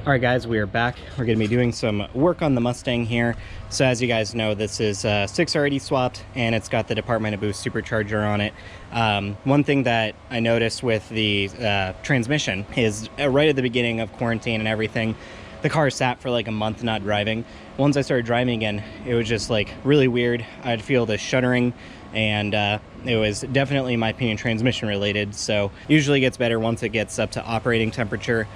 All right, guys, we are back. We're going to be doing some work on the Mustang here. So as you guys know, this is 6R80 swapped, and it's got the Department of Boost supercharger on it. One thing that I noticed with the transmission is right at the beginning of quarantine and everything, the car sat for like a month not driving. Once I started driving again, it was just like really weird. I'd feel the shuddering, and it was definitely, in my opinion, transmission related. So usually gets better once it gets up to operating temperature.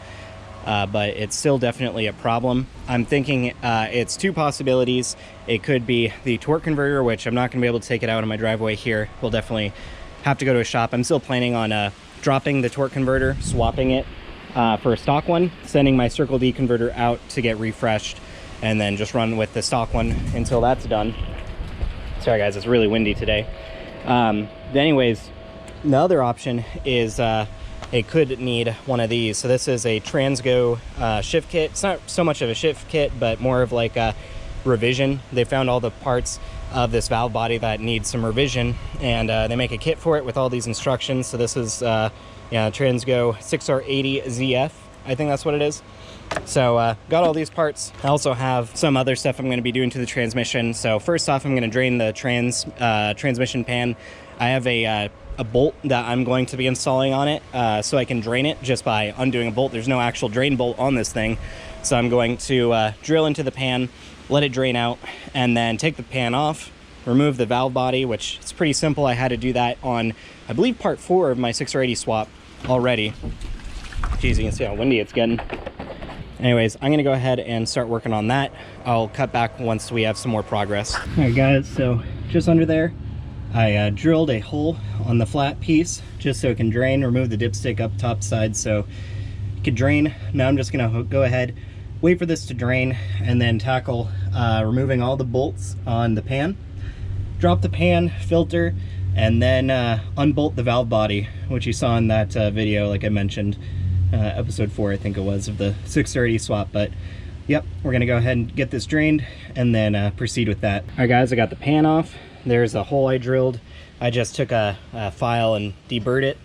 But it's still definitely a problem. I'm thinking it's two possibilities. It could be the torque converter, which I'm not going to be able to take it out in my driveway here. We'll definitely have to go to a shop. I'm still planning on dropping the torque converter, swapping it for a stock one, sending my Circle D converter out to get refreshed, and then just run with the stock one until that's done. Sorry guys, it's really windy today. Anyways, the other option is it could need one of these. So this is a transgo shift kit. It's not so much of a shift kit, but more of like a revision. They found all the parts of this valve body that need some revision, and they make a kit for it with all these instructions. So this is Trangso 6R80 ZF, I think that's what it is. So got all these parts. I also have some other stuff I'm going to be doing to the transmission. So first off, I'm going to drain the transmission pan. I have a bolt that I'm going to be installing on it, so I can drain it just by undoing a bolt. There's no actual drain bolt on this thing, so I'm going to drill into the pan, let it drain out, and then take the pan off, remove the valve body, which is pretty simple. I had to do that on, I believe, part 4 of my 6R80 swap already. Geez, you can see how windy it's getting. Anyways, I'm gonna go ahead and start working on that. I'll cut back once we have some more progress. All right guys, so just under there, I drilled a hole on the flat piece just so it can drain, remove the dipstick up top side so it could drain. Now I'm just gonna go ahead, wait for this to drain, and then tackle removing all the bolts on the pan. Drop the pan, filter, and then unbolt the valve body, which you saw in that video, like I mentioned, episode 4 I think it was, of the 6R80 swap. But yep, we're gonna go ahead and get this drained and then proceed with that. All right guys, I got the pan off. There's a hole I drilled. I just took a file and deburred it.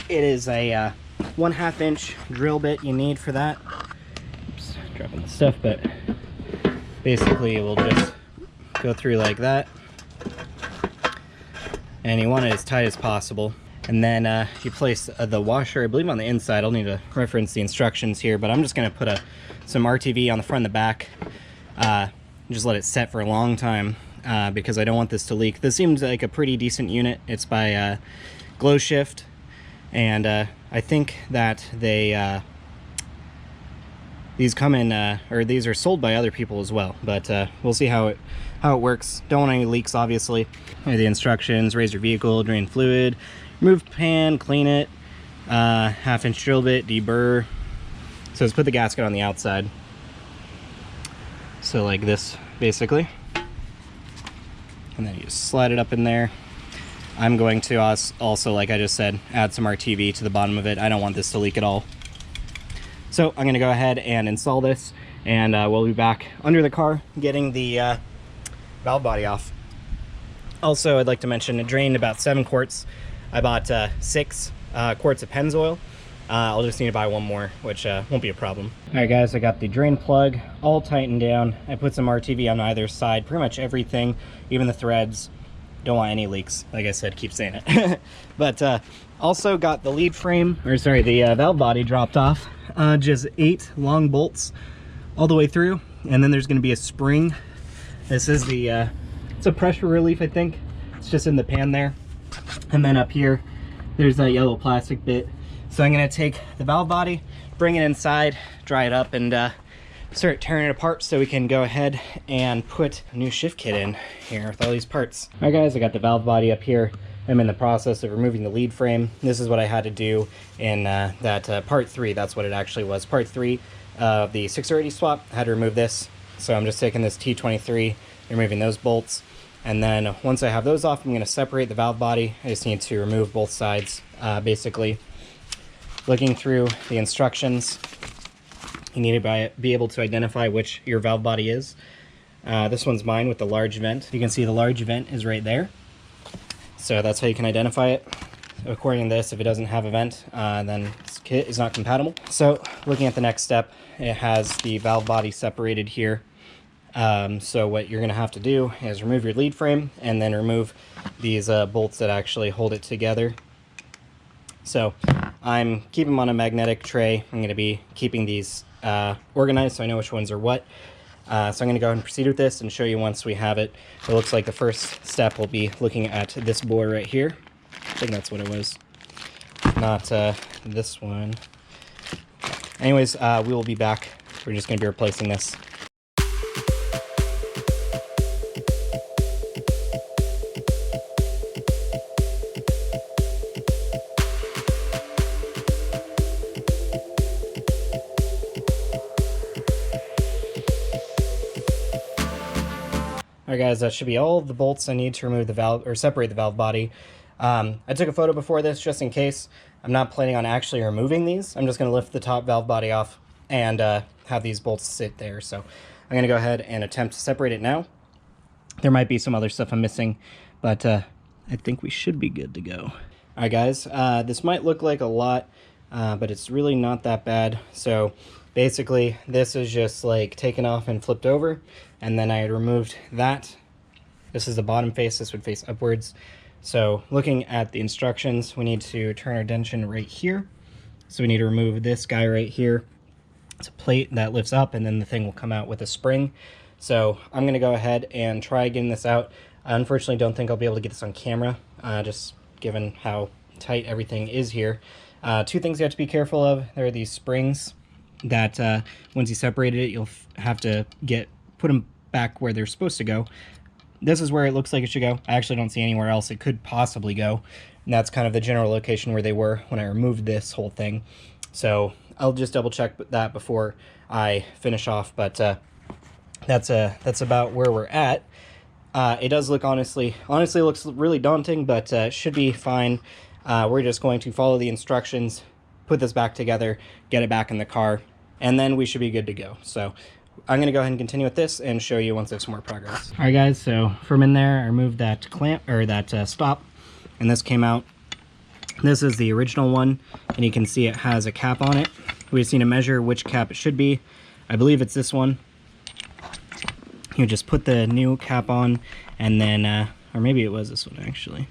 It is a 1/2 inch drill bit you need for that. Oops, dropping the stuff, but basically it will just go through like that. And you want it as tight as possible. And then you place the washer, I believe, on the inside. I'll need to reference the instructions here, but I'm just gonna put some RTV on the front and the back. Just let it set for a long time. Because I don't want this to leak. This seems like a pretty decent unit. It's by Glow Shift, and I think that they these come in or these are sold by other people as well, but we'll see how it works. Don't want any leaks, obviously. Here are the instructions: raise your vehicle, drain fluid, remove pan, clean it, 1/2 inch drill bit, deburr. So let's put the gasket on the outside, so like this basically. And then you just slide it up in there. I'm going to also, like I just said, add some RTV to the bottom of it. I don't want this to leak at all. So I'm going to go ahead and install this, and we'll be back under the car getting the valve body off. Also, I'd like to mention it drained about 7 quarts. I bought 6 quarts of Pennzoil. I'll just need to buy 1 more, which won't be a problem. All right guys, I got the drain plug all tightened down. I put some RTV on either side, pretty much everything, even the threads. Don't want any leaks, like I said, keep saying it. But also got the lead frame, or sorry, the valve body dropped off. Just 8 long bolts all the way through, and then there's gonna be a spring. This is the, it's a pressure relief, I think. It's just in the pan there. And then up here, there's that yellow plastic bit. So I'm gonna take the valve body, bring it inside, dry it up, and start tearing it apart so we can go ahead and put a new shift kit in here with all these parts. All right guys, I got the valve body up here. I'm in the process of removing the lead frame. This is what I had to do in that part 3. That's what it actually was. Part 3 of the 6R80 swap. I had to remove this. So I'm just taking this T23, removing those bolts. And then once I have those off, I'm gonna separate the valve body. I just need to remove both sides, basically. Looking through the instructions, you need to be able to identify which your valve body is. This one's mine with the large vent. You can see the large vent is right there. So that's how you can identify it. according to this, if it doesn't have a vent, then this kit is not compatible. So looking at the next step, it has the valve body separated here. So what you're going to have to do is remove your lead frame and then remove these bolts that actually hold it together. So I'm keeping them on a magnetic tray. I'm going to be keeping these organized so I know which ones are what. So I'm going to go ahead and proceed with this and show you once we have it. It looks like the first step will be looking at this bore right here. I think that's what it was. Not this one. Anyways, we will be back. We're just going to be replacing this. Alright guys, that should be all the bolts I need to remove the valve, or separate the valve body. I took a photo before this just in case. I'm not planning on actually removing these. I'm just going to lift the top valve body off and have these bolts sit there. So I'm going to go ahead and attempt to separate it now. There might be some other stuff I'm missing, but I think we should be good to go. Alright guys, this might look like a lot, but it's really not that bad. So basically, this is just like taken off and flipped over, and then I had removed that. This is the bottom face, this would face upwards. So looking at the instructions, we need to turn our tension right here. So we need to remove this guy right here. It's a plate that lifts up, and then the thing will come out with a spring. So I'm gonna go ahead and try getting this out. I unfortunately don't think I'll be able to get this on camera, just given how tight everything is here. Two things you have to be careful of. There are these springs that once you separated it, you'll have to put them back where they're supposed to go. This is where it looks like it should go. I actually don't see anywhere else it could possibly go, and that's kind of the general location where they were when I removed this whole thing. So I'll just double check that before I finish off, but that's about where we're at. It does look honestly looks really daunting, but should be fine. We're just going to follow the instructions, put this back together, get it back in the car, and then we should be good to go. So I'm going to go ahead and continue with this and show you once there's some more progress. Alright guys, so from in there I removed that clamp, or that stop, and this came out. This is the original one, and you can see it has a cap on it. We just need to measure which cap it should be. I believe it's this one. You just put the new cap on, and then, or maybe it was this one actually.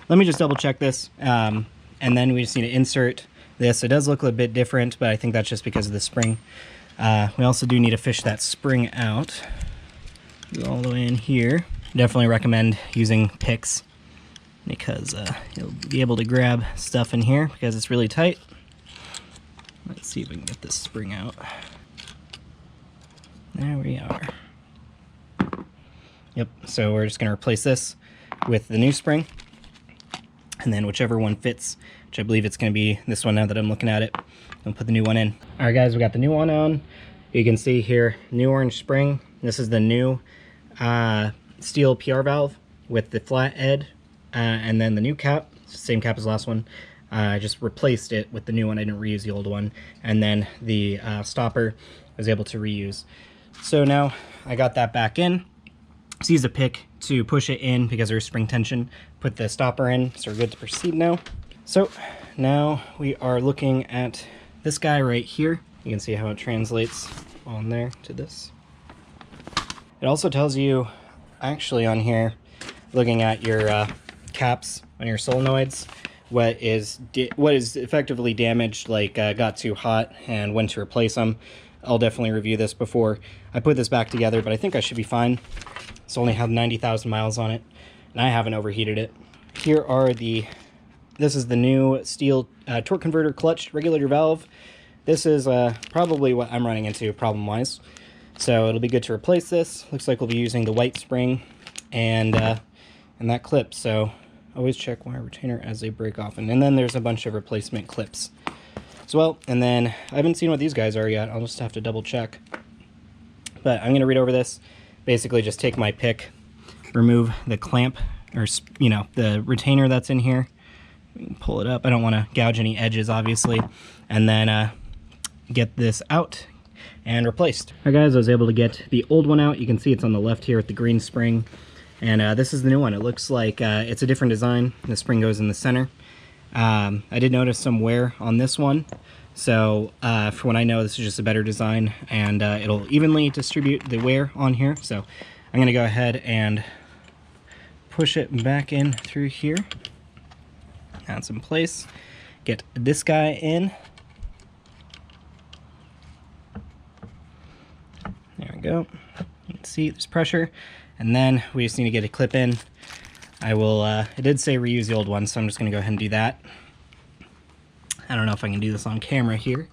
Let me just double check this, and then we just need to insert this. It does look a bit different, but I think that's just because of the spring. We also do need to fish that spring out. Go all the way in here. Definitely recommend using picks, because you'll be able to grab stuff in here because it's really tight. Let's see if we can get this spring out. There we are. Yep, so we're just going to replace this with the new spring, and then whichever one fits, which I believe it's going to be this one now that I'm looking at it, I'll put the new one in. Alright guys, we got the new one on. You can see here, new orange spring. This is the new steel PR valve with the flat head, and then the new cap, same cap as the last one. I just replaced it with the new one. I didn't reuse the old one. And then the stopper I was able to reuse. So now I got that back in. Just use a pick to push it in because there's spring tension. Put the stopper in, so we're good to proceed now. So now we are looking at this guy right here. You can see how it translates on there to this. It also tells you, actually on here, looking at your caps on your solenoids, what is effectively damaged, like got too hot and when to replace them. I'll definitely review this before I put this back together, but I think I should be fine. It's only had 90,000 miles on it, and I haven't overheated it. Here are this is the new steel torque converter clutch regulator valve. This is probably what I'm running into problem-wise. So it'll be good to replace this. Looks like we'll be using the white spring and that clip. So always check wire retainer as they break off. And then there's a bunch of replacement clips as well. And then I haven't seen what these guys are yet. I'll just have to double check. But I'm going to read over this. Basically just take my pick, remove the clamp, or the retainer that's in here. Pull it up. I don't want to gouge any edges, obviously. And then get this out and replaced. Alright guys, I was able to get the old one out. You can see it's on the left here with the green spring. And this is the new one. It looks like it's a different design. The spring goes in the center. I did notice some wear on this one, so for what I know, this is just a better design, and it'll evenly distribute the wear on here. So I'm going to go ahead and push it back in through here. That's in place. Get this guy in. There we go. You can see there's pressure, and then we just need to get a clip in. I will, it did say reuse the old one, so I'm just going to go ahead and do that. I don't know if I can do this on camera here.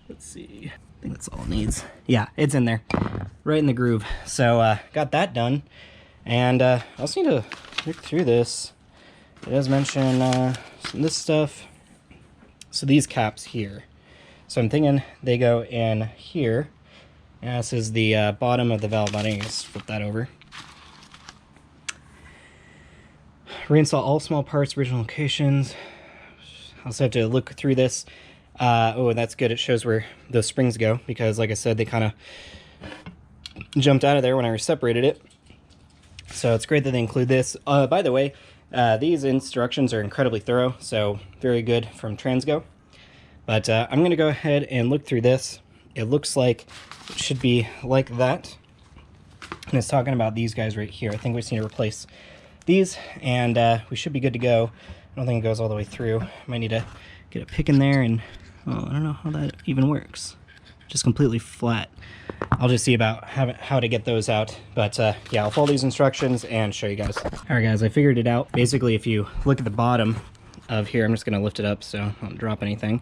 Let's see. I think that's all it needs. Yeah, it's in there. Right in the groove. So, got that done. And I also need to look through this. It does mention some of this stuff. So these caps here. So I'm thinking they go in here. And this is the bottom of the valve body. Just flip that over. Reinstall all small parts, original locations. I also have to look through this. Oh, that's good. It shows where those springs go, because like I said, they kind of jumped out of there when I separated it. So it's great that they include this. By the way, these instructions are incredibly thorough, so very good from Transgo. But I'm going to go ahead and look through this. It looks like it should be like that. And it's talking about these guys right here. I think we just need to replace these, and we should be good to go. I don't think it goes all the way through. Might need to get a pick in there, and oh, I don't know how that even works. Just completely flat. I'll just see about how to get those out. But yeah, I'll follow these instructions and show you guys. All right, guys, I figured it out. Basically, if you look at the bottom of here, I'm just going to lift it up so I don't drop anything.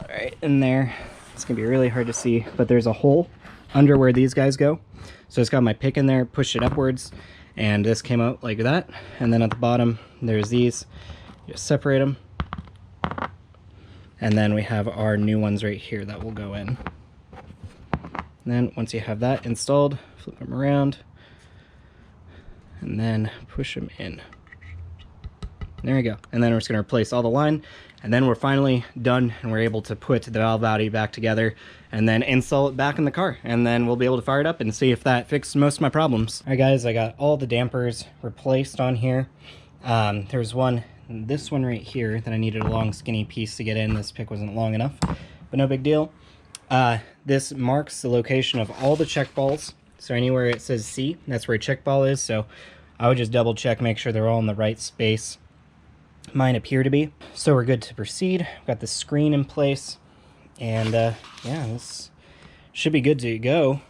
Right in there. It's going to be really hard to see, but there's a hole under where these guys go. So it's got my pick in there, pushed it upwards, and this came out like that. And then at the bottom, there's these. Just separate them. And then we have our new ones right here that will go in. And then once you have that installed, flip them around and then push them in. There we go. And then we're just going to replace all the line, and then we're finally done, and we're able to put the valve body back together and then install it back in the car, and then we'll be able to fire it up and see if that fixed most of my problems. All right, guys, I got all the dampers replaced on here. There's this one right here that I needed a long skinny piece to get in. This pick wasn't long enough, but no big deal. This marks the location of all the check balls. So anywhere it says C, that's where a check ball is. So I would just double check, make sure they're all in the right space. Mine appear to be. So we're good to proceed. Got the screen in place, and yeah, this should be good to go.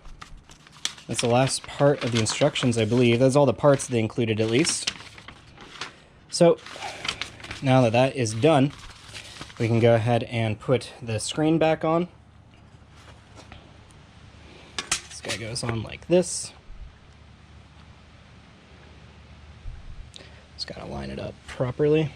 That's the last part of the instructions, I believe. That's all the parts they included, at least. So now that that is done, we can go ahead and put the screen back on. This guy goes on like this. Just gotta line it up properly.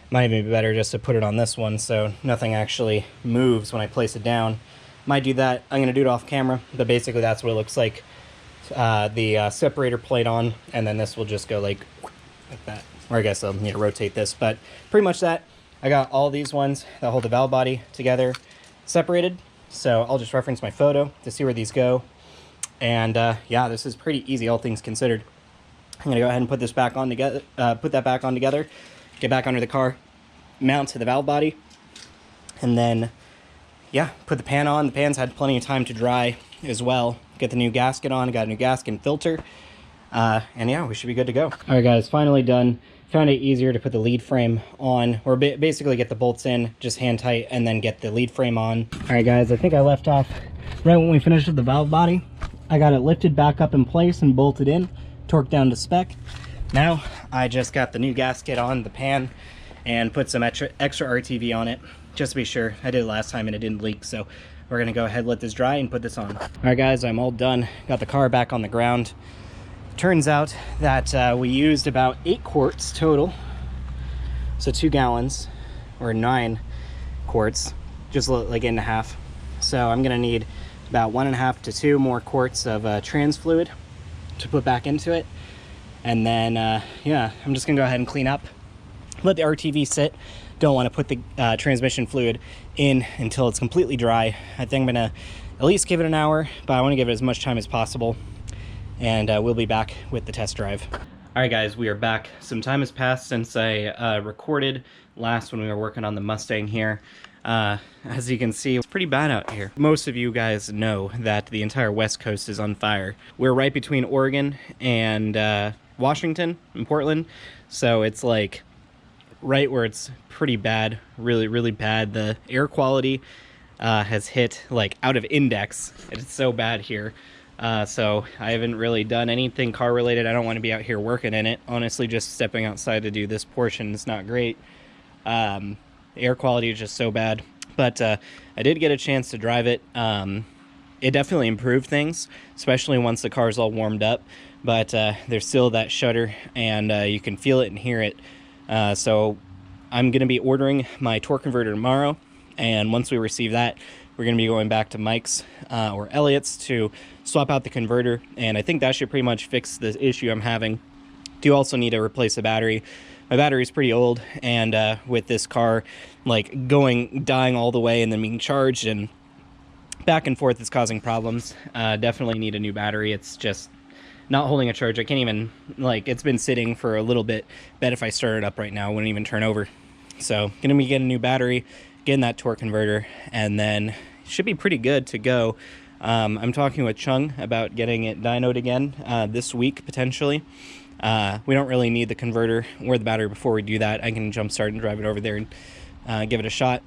Might even be better just to put it on this one so nothing actually moves when I place it down. Might do that. I'm gonna do it off camera, but basically that's what it looks like. The separator plate on, and then this will just go like that. Or I guess I'll need to rotate this, but pretty much that. I got all these ones that hold the valve body together separated, so I'll just reference my photo to see where these go. And yeah, this is pretty easy, all things considered. I'm gonna go ahead and put this back on together, put that back on together, get back under the car, mount to the valve body, and then yeah, put the pan on. The pan's had plenty of time to dry as well. Get the new gasket on, got a new gasket and filter. And yeah, we should be good to go. All right, guys, finally done. Found it easier to put the lead frame on, or basically get the bolts in, just hand tight, and then get the lead frame on. All right, guys, I think I left off right when we finished with the valve body. I got it lifted back up in place and bolted in, torqued down to spec. Now I just got the new gasket on the pan and put some extra RTV on it, just to be sure. I did it last time and it didn't leak, so we're gonna go ahead, let this dry, and put this on. All right, guys, I'm all done. Got the car back on the ground. Turns out that we used about 8 quarts total, so 2 gallons or 9 quarts, just like 8.5. So I'm gonna need about 1.5 to 2 more quarts of trans fluid to put back into it, and then yeah, I'm just gonna go ahead and clean up, let the RTV sit. Don't want to put the transmission fluid in until it's completely dry. I think I'm gonna at least give it an hour, but I want to give it as much time as possible. And we'll be back with the test drive. Alright guys, we are back. Some time has passed since I recorded last when we were working on the Mustang here. As you can see, it's pretty bad out here. Most of you guys know that the entire West Coast is on fire. We're right between Oregon and Washington and Portland, so it's like right where it's pretty bad, really, really bad. The air quality has hit like out of index. It's so bad here. So I haven't really done anything car related. I don't want to be out here working in it. Honestly, just stepping outside to do this portion is not great. Air quality is just so bad. But I did get a chance to drive it. It definitely improved things, especially once the car's all warmed up. But there's still that shudder, and you can feel it and hear it. So I'm going to be ordering my torque converter tomorrow. And once we receive that, we're going to be going back to Mike's or Elliot's to swap out the converter, and I think that should pretty much fix the issue I'm having. Do also need to replace the battery. My battery's pretty old, and with this car like dying all the way and then being charged and back and forth, it's causing problems. Definitely need a new battery. It's just not holding a charge. I can't even, like, it's been sitting for a little bit. Bet if I start it up right now, it wouldn't even turn over. So gonna be getting a new battery, getting that torque converter, and then it should be pretty good to go. I'm talking with Chung about getting it dynoed again this week, potentially. We don't really need the converter or the battery before we do that. I can jumpstart and drive it over there and give it a shot.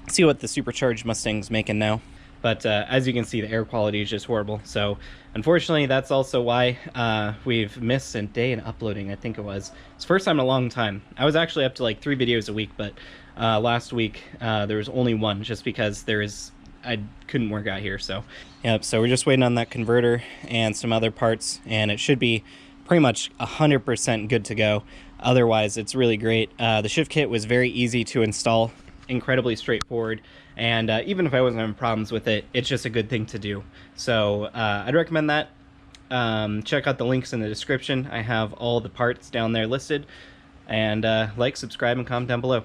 See what the supercharged Mustang's making now. But as you can see, the air quality is just horrible. So unfortunately, that's also why we've missed a day in uploading, I think it was. It's the first time in a long time. I was actually up to like 3 videos a week, but last week there was only one, just because I couldn't work out here. So yep, so we're just waiting on that converter and some other parts, and it should be pretty much 100% good to go. Otherwise, it's really great. The shift kit was very easy to install, incredibly straightforward, and even if I wasn't having problems with it, it's just a good thing to do. So I'd recommend that. Check out the links in the description. I have all the parts down there listed, and like, subscribe, and comment down below.